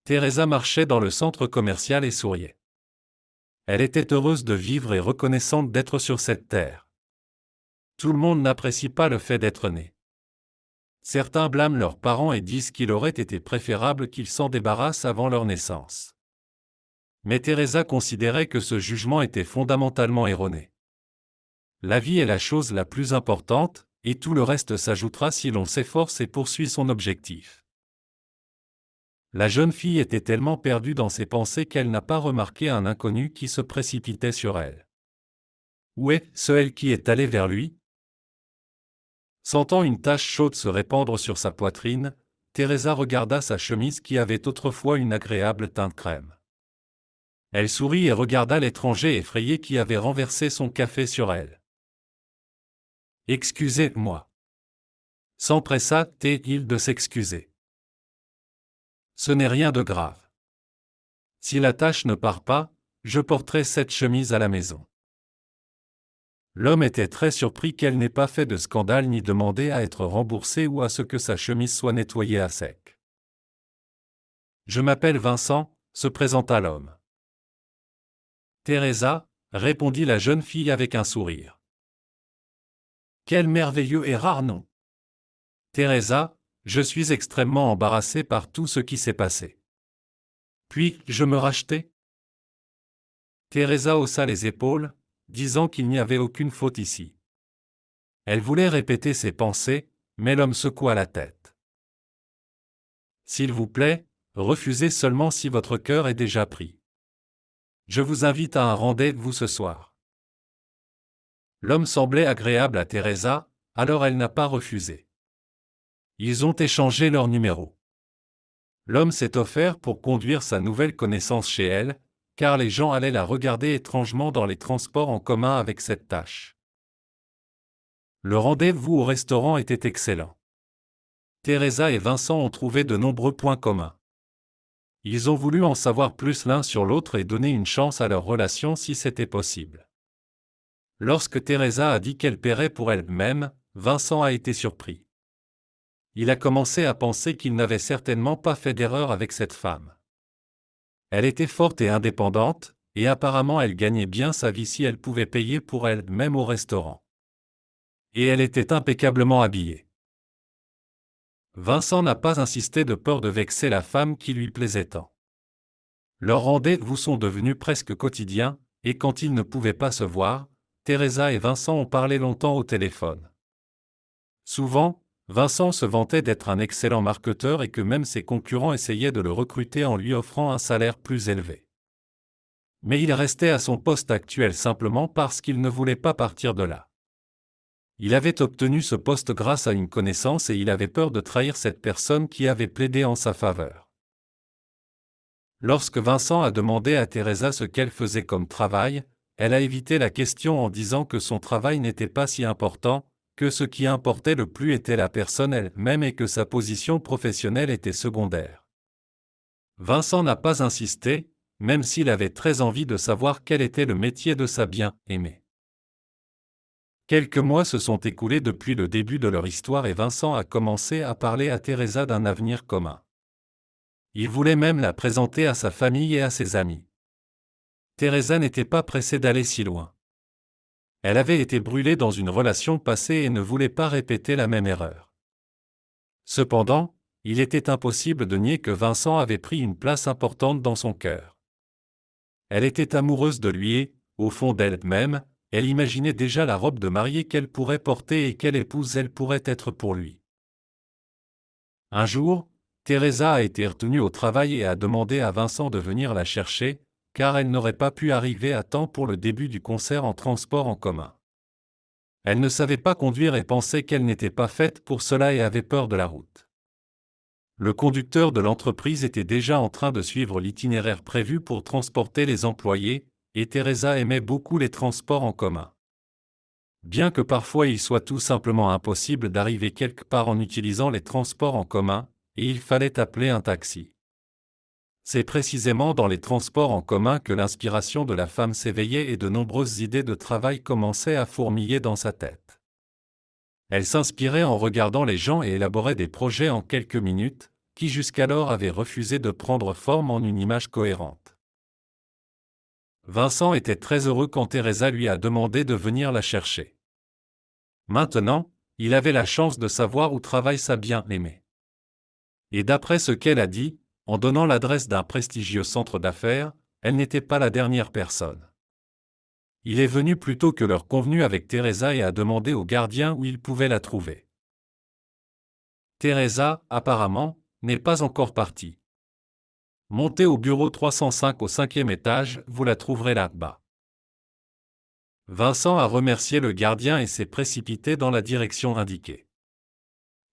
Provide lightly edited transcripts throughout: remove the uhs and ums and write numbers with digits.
Teresa marchait dans le centre commercial et souriait. Elle était heureuse de vivre et reconnaissante d'être sur cette terre. Tout le monde n'apprécie pas le fait d'être né. Certains blâment leurs parents et disent qu'il aurait été préférable qu'ils s'en débarrassent avant leur naissance. Mais Teresa considérait que ce jugement était fondamentalement erroné. La vie est la chose la plus importante, et tout le reste s'ajoutera si l'on s'efforce et poursuit son objectif. La jeune fille était tellement perdue dans ses pensées qu'elle n'a pas remarqué un inconnu qui se précipitait sur elle. Où est ce elle qui est allé vers lui? Sentant une tache chaude se répandre sur sa poitrine, Teresa regarda sa chemise qui avait autrefois une agréable teinte crème. Elle sourit et regarda l'étranger effrayé qui avait renversé son café sur elle. « Excusez-moi. » S'empressa-t-il de s'excuser. « Ce n'est rien de grave. Si la tache ne part pas, je porterai cette chemise à la maison. » L'homme était très surpris qu'elle n'ait pas fait de scandale ni demandé à être remboursée ou à ce que sa chemise soit nettoyée à sec. « Je m'appelle Vincent, » se présenta l'homme. « Teresa, » répondit la jeune fille avec un sourire. « Quel merveilleux et rare nom. Teresa, je suis extrêmement embarrassée par tout ce qui s'est passé. Puis-je me racheter? » Teresa haussa les épaules, disant qu'il n'y avait aucune faute ici. Elle voulait répéter ses pensées, mais l'homme secoua la tête. « S'il vous plaît, refusez seulement si votre cœur est déjà pris. Je vous invite à un rendez-vous ce soir. » L'homme semblait agréable à Teresa, alors elle n'a pas refusé. Ils ont échangé leurs numéros. L'homme s'est offert pour conduire sa nouvelle connaissance chez elle, car les gens allaient la regarder étrangement dans les transports en commun avec cette tache. Le rendez-vous au restaurant était excellent. Teresa et Vincent ont trouvé de nombreux points communs. Ils ont voulu en savoir plus l'un sur l'autre et donner une chance à leur relation si c'était possible. Lorsque Teresa a dit qu'elle paierait pour elle-même, Vincent a été surpris. Il a commencé à penser qu'il n'avait certainement pas fait d'erreur avec cette femme. Elle était forte et indépendante, et apparemment elle gagnait bien sa vie si elle pouvait payer pour elle-même au restaurant. Et elle était impeccablement habillée. Vincent n'a pas insisté de peur de vexer la femme qui lui plaisait tant. Leurs rendez-vous sont devenus presque quotidiens, et quand ils ne pouvaient pas se voir, Teresa et Vincent ont parlé longtemps au téléphone. Souvent, Vincent se vantait d'être un excellent marketeur et que même ses concurrents essayaient de le recruter en lui offrant un salaire plus élevé. Mais il restait à son poste actuel simplement parce qu'il ne voulait pas partir de là. Il avait obtenu ce poste grâce à une connaissance et il avait peur de trahir cette personne qui avait plaidé en sa faveur. Lorsque Vincent a demandé à Teresa ce qu'elle faisait comme travail, elle a évité la question en disant que son travail n'était pas si important, que ce qui importait le plus était la personne elle-même et que sa position professionnelle était secondaire. Vincent n'a pas insisté, même s'il avait très envie de savoir quel était le métier de sa bien-aimée. Quelques mois se sont écoulés depuis le début de leur histoire et Vincent a commencé à parler à Teresa d'un avenir commun. Il voulait même la présenter à sa famille et à ses amis. Teresa n'était pas pressée d'aller si loin. Elle avait été brûlée dans une relation passée et ne voulait pas répéter la même erreur. Cependant, il était impossible de nier que Vincent avait pris une place importante dans son cœur. Elle était amoureuse de lui et, au fond d'elle-même, elle imaginait déjà la robe de mariée qu'elle pourrait porter et quelle épouse elle pourrait être pour lui. Un jour, Teresa a été retenue au travail et a demandé à Vincent de venir la chercher, car elle n'aurait pas pu arriver à temps pour le début du concert en transport en commun. Elle ne savait pas conduire et pensait qu'elle n'était pas faite pour cela et avait peur de la route. Le conducteur de l'entreprise était déjà en train de suivre l'itinéraire prévu pour transporter les employés, et Teresa aimait beaucoup les transports en commun. Bien que parfois il soit tout simplement impossible d'arriver quelque part en utilisant les transports en commun, et il fallait appeler un taxi. C'est précisément dans les transports en commun que l'inspiration de la femme s'éveillait et de nombreuses idées de travail commençaient à fourmiller dans sa tête. Elle s'inspirait en regardant les gens et élaborait des projets en quelques minutes, qui jusqu'alors avait refusé de prendre forme en une image cohérente. Vincent était très heureux quand Teresa lui a demandé de venir la chercher. Maintenant, il avait la chance de savoir où travaille sa bien-aimée. Et d'après ce qu'elle a dit, en donnant l'adresse d'un prestigieux centre d'affaires, elle n'était pas la dernière personne. Il est venu plus tôt que l'heure convenue avec Teresa et a demandé au gardien où il pouvait la trouver. Teresa, apparemment, n'est pas encore partie. Montez au bureau 305 au 5e étage, vous la trouverez là-bas. Vincent a remercié le gardien et s'est précipité dans la direction indiquée.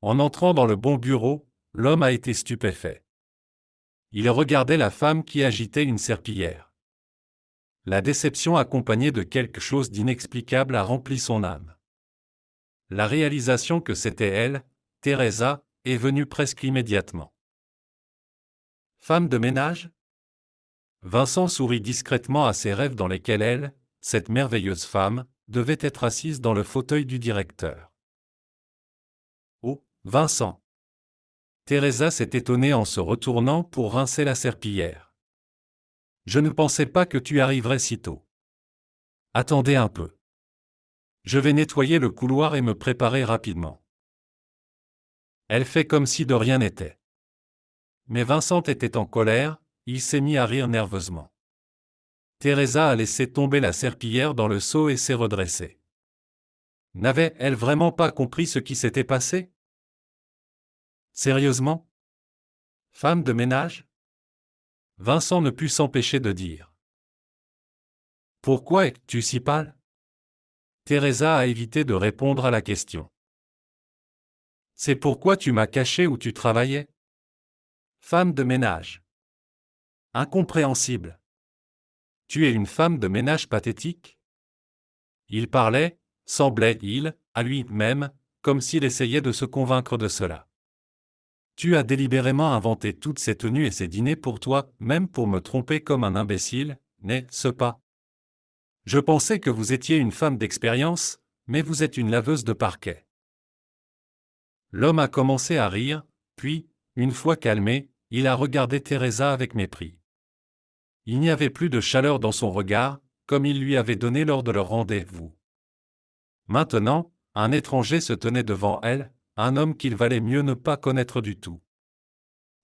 En entrant dans le bon bureau, l'homme a été stupéfait. Il regardait la femme qui agitait une serpillière. La déception accompagnée de quelque chose d'inexplicable a rempli son âme. La réalisation que c'était elle, Teresa, est venue presque immédiatement. Femme de ménage ? Vincent sourit discrètement à ses rêves dans lesquels elle, cette merveilleuse femme, devait être assise dans le fauteuil du directeur. Oh, Vincent ! Teresa s'est étonnée en se retournant pour rincer la serpillière. Je ne pensais pas que tu arriverais si tôt. Attendez un peu. Je vais nettoyer le couloir et me préparer rapidement. Elle fait comme si de rien n'était. Mais Vincent était en colère, il s'est mis à rire nerveusement. Teresa a laissé tomber la serpillière dans le seau et s'est redressée. N'avait-elle vraiment pas compris ce qui s'était passé ? Sérieusement ? Femme de ménage ? Vincent ne put s'empêcher de dire. Pourquoi es-tu si pâle ? Teresa a évité de répondre à la question. C'est pourquoi tu m'as caché où tu travaillais ? Femme de ménage. Incompréhensible. Tu es une femme de ménage pathétique ? Il parlait, semblait-il, à lui-même, comme s'il essayait de se convaincre de cela. Tu as délibérément inventé toutes ces tenues et ces dîners pour toi, même pour me tromper comme un imbécile, n'est-ce pas ? Je pensais que vous étiez une femme d'expérience, mais vous êtes une laveuse de parquet. L'homme a commencé à rire, puis, une fois calmé, il a regardé Teresa avec mépris. Il n'y avait plus de chaleur dans son regard, comme il lui avait donné lors de leur rendez-vous. Maintenant, un étranger se tenait devant elle, un homme qu'il valait mieux ne pas connaître du tout.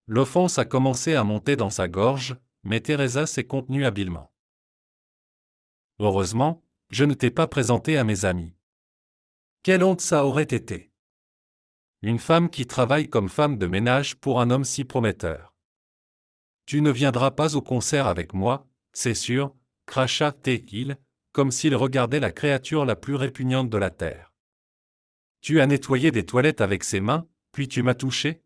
L'offense a commencé à monter dans sa gorge, mais Teresa s'est contenue habilement. Heureusement, je ne t'ai pas présenté à mes amis. Quelle honte ça aurait été! Une femme qui travaille comme femme de ménage pour un homme si prometteur. Tu ne viendras pas au concert avec moi, c'est sûr, cracha-t-il, comme s'il regardait la créature la plus répugnante de la terre. Tu as nettoyé des toilettes avec ses mains, puis tu m'as touché ?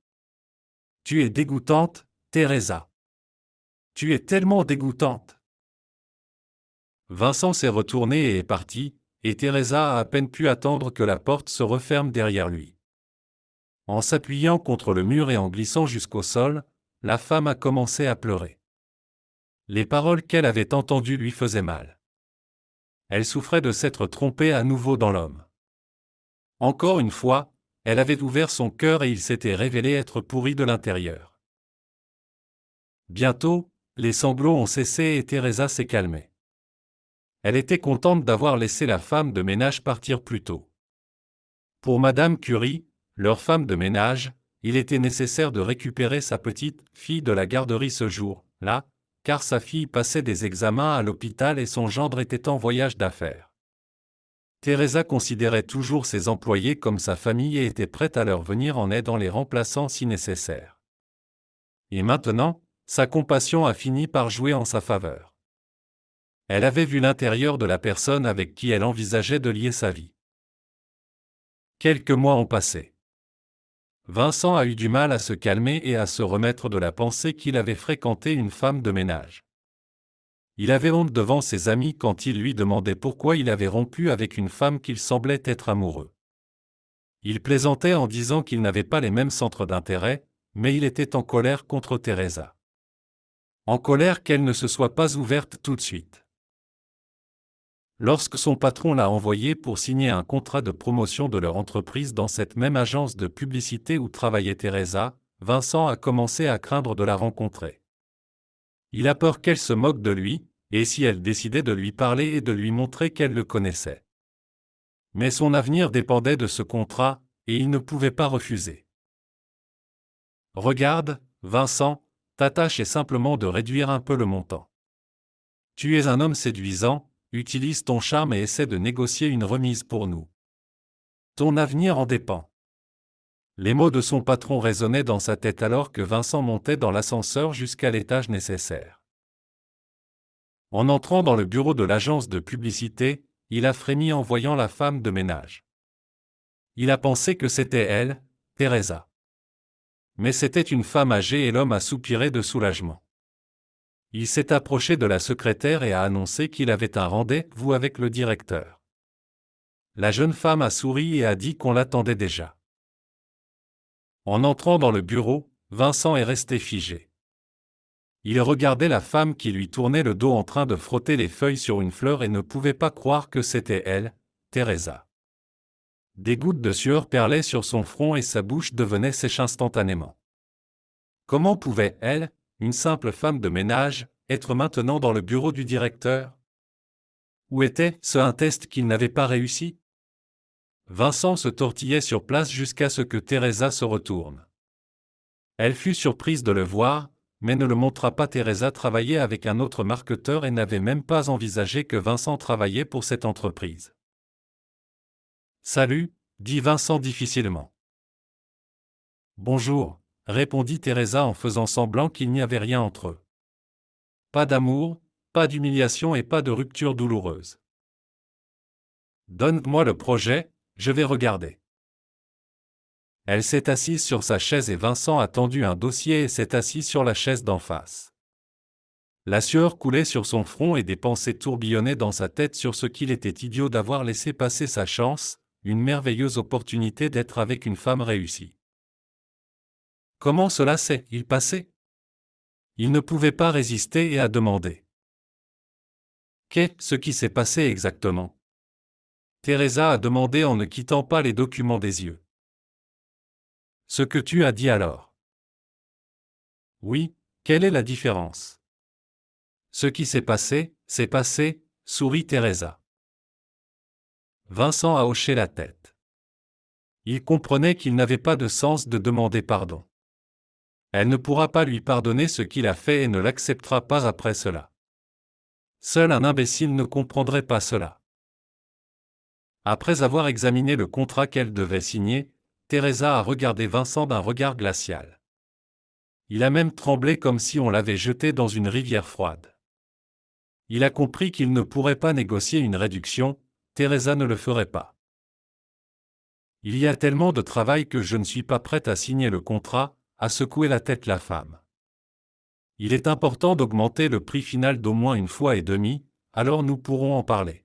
Tu es dégoûtante, Teresa. Tu es tellement dégoûtante. Vincent s'est retourné et est parti, et Teresa a à peine pu attendre que la porte se referme derrière lui. En s'appuyant contre le mur et en glissant jusqu'au sol, la femme a commencé à pleurer. Les paroles qu'elle avait entendues lui faisaient mal. Elle souffrait de s'être trompée à nouveau dans l'homme. Encore une fois, elle avait ouvert son cœur et il s'était révélé être pourri de l'intérieur. Bientôt, les sanglots ont cessé et Teresa s'est calmée. Elle était contente d'avoir laissé la femme de ménage partir plus tôt. Pour Madame Curie, leur femme de ménage, il était nécessaire de récupérer sa petite fille de la garderie ce jour-là, car sa fille passait des examens à l'hôpital et son gendre était en voyage d'affaires. Teresa considérait toujours ses employés comme sa famille et était prête à leur venir en aide en les remplaçant si nécessaire. Et maintenant, sa compassion a fini par jouer en sa faveur. Elle avait vu l'intérieur de la personne avec qui elle envisageait de lier sa vie. Quelques mois ont passé. Vincent a eu du mal à se calmer et à se remettre de la pensée qu'il avait fréquenté une femme de ménage. Il avait honte devant ses amis quand ils lui demandaient pourquoi il avait rompu avec une femme qu'il semblait être amoureux. Il plaisantait en disant qu'ils n'avaient pas les mêmes centres d'intérêt, mais il était en colère contre Teresa. En colère qu'elle ne se soit pas ouverte tout de suite. Lorsque son patron l'a envoyé pour signer un contrat de promotion de leur entreprise dans cette même agence de publicité où travaillait Teresa, Vincent a commencé à craindre de la rencontrer. Il a peur qu'elle se moque de lui, et si elle décidait de lui parler et de lui montrer qu'elle le connaissait. Mais son avenir dépendait de ce contrat, et il ne pouvait pas refuser. Regarde, Vincent, ta tâche est simplement de réduire un peu le montant. Tu es un homme séduisant, utilise ton charme et essaie de négocier une remise pour nous. Ton avenir en dépend. Les mots de son patron résonnaient dans sa tête alors que Vincent montait dans l'ascenseur jusqu'à l'étage nécessaire. En entrant dans le bureau de l'agence de publicité, il a frémi en voyant la femme de ménage. Il a pensé que c'était elle, Teresa. Mais c'était une femme âgée et l'homme a soupiré de soulagement. Il s'est approché de la secrétaire et a annoncé qu'il avait un rendez-vous avec le directeur. La jeune femme a souri et a dit qu'on l'attendait déjà. En entrant dans le bureau, Vincent est resté figé. Il regardait la femme qui lui tournait le dos en train de frotter les feuilles sur une fleur et ne pouvait pas croire que c'était elle, Teresa. Des gouttes de sueur perlaient sur son front et sa bouche devenait sèche instantanément. Comment pouvait elle, une simple femme de ménage, être maintenant dans le bureau du directeur? Où était un test qu'il n'avait pas réussi? Vincent se tortillait sur place jusqu'à ce que Teresa se retourne. Elle fut surprise de le voir, mais ne le montra pas. Teresa travaillait avec un autre marketeur et n'avait même pas envisagé que Vincent travaillait pour cette entreprise. Salut, dit Vincent difficilement. Bonjour, répondit Teresa en faisant semblant qu'il n'y avait rien entre eux. Pas d'amour, pas d'humiliation et pas de rupture douloureuse. Donne-moi le projet, je vais regarder. Elle s'est assise sur sa chaise et Vincent a tendu un dossier et s'est assis sur la chaise d'en face. La sueur coulait sur son front et des pensées tourbillonnaient dans sa tête sur ce qu'il était idiot d'avoir laissé passer sa chance, une merveilleuse opportunité d'être avec une femme réussie. Comment cela s'est-il passé? Il ne pouvait pas résister et a demandé. Qu'est-ce qui s'est passé exactement? Teresa a demandé en ne quittant pas les documents des yeux. Ce que tu as dit alors. Oui, quelle est la différence? Ce qui s'est passé, sourit Teresa. Vincent a hoché la tête. Il comprenait qu'il n'avait pas de sens de demander pardon. Elle ne pourra pas lui pardonner ce qu'il a fait et ne l'acceptera pas après cela. Seul un imbécile ne comprendrait pas cela. Après avoir examiné le contrat qu'elle devait signer, Teresa a regardé Vincent d'un regard glacial. Il a même tremblé comme si on l'avait jeté dans une rivière froide. Il a compris qu'il ne pourrait pas négocier une réduction, Teresa ne le ferait pas. Il y a tellement de travail que je ne suis pas prête à signer le contrat, a secoué la tête la femme. Il est important d'augmenter le prix final d'au moins une fois et demie, alors nous pourrons en parler.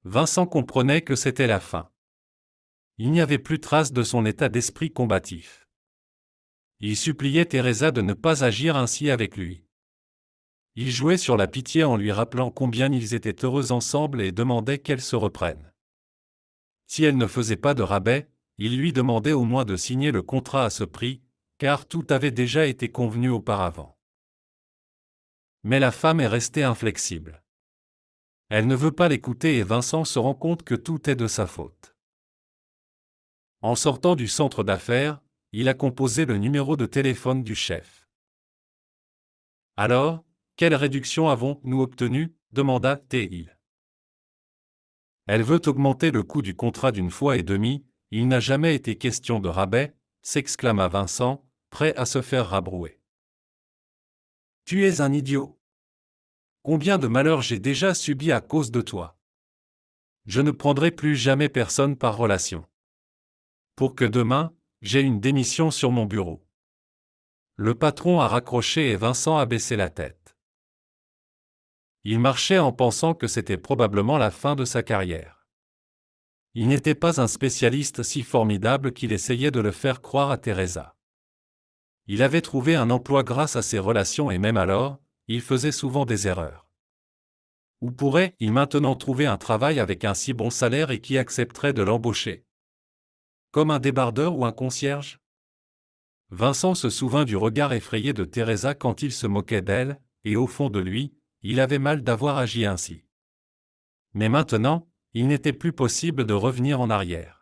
Vincent comprenait que c'était la fin. Il n'y avait plus trace de son état d'esprit combatif. Il suppliait Teresa de ne pas agir ainsi avec lui. Il jouait sur la pitié en lui rappelant combien ils étaient heureux ensemble et demandait qu'elle se reprenne. Si elle ne faisait pas de rabais, il lui demandait au moins de signer le contrat à ce prix, car tout avait déjà été convenu auparavant. Mais la femme est restée inflexible. Elle ne veut pas l'écouter et Vincent se rend compte que tout est de sa faute. En sortant du centre d'affaires, il a composé le numéro de téléphone du chef. Alors, quelle réduction avons-nous obtenue? Demanda-t-il. Elle veut augmenter le coût du contrat d'une fois et demie, il n'a jamais été question de rabais, s'exclama Vincent, prêt à se faire rabrouer. Tu es un idiot. Combien de malheurs j'ai déjà subis à cause de toi. Je ne prendrai plus jamais personne par relation. Pour que demain, j'ai une démission sur mon bureau. Le patron a raccroché et Vincent a baissé la tête. Il marchait en pensant que c'était probablement la fin de sa carrière. Il n'était pas un spécialiste si formidable qu'il essayait de le faire croire à Teresa. Il avait trouvé un emploi grâce à ses relations et même alors, il faisait souvent des erreurs. Où pourrait-il maintenant trouver un travail avec un si bon salaire et qui accepterait de l'embaucher? Comme un débardeur ou un concierge? Vincent se souvint du regard effrayé de Teresa quand il se moquait d'elle, et au fond de lui, il avait mal d'avoir agi ainsi. Mais maintenant, il n'était plus possible de revenir en arrière.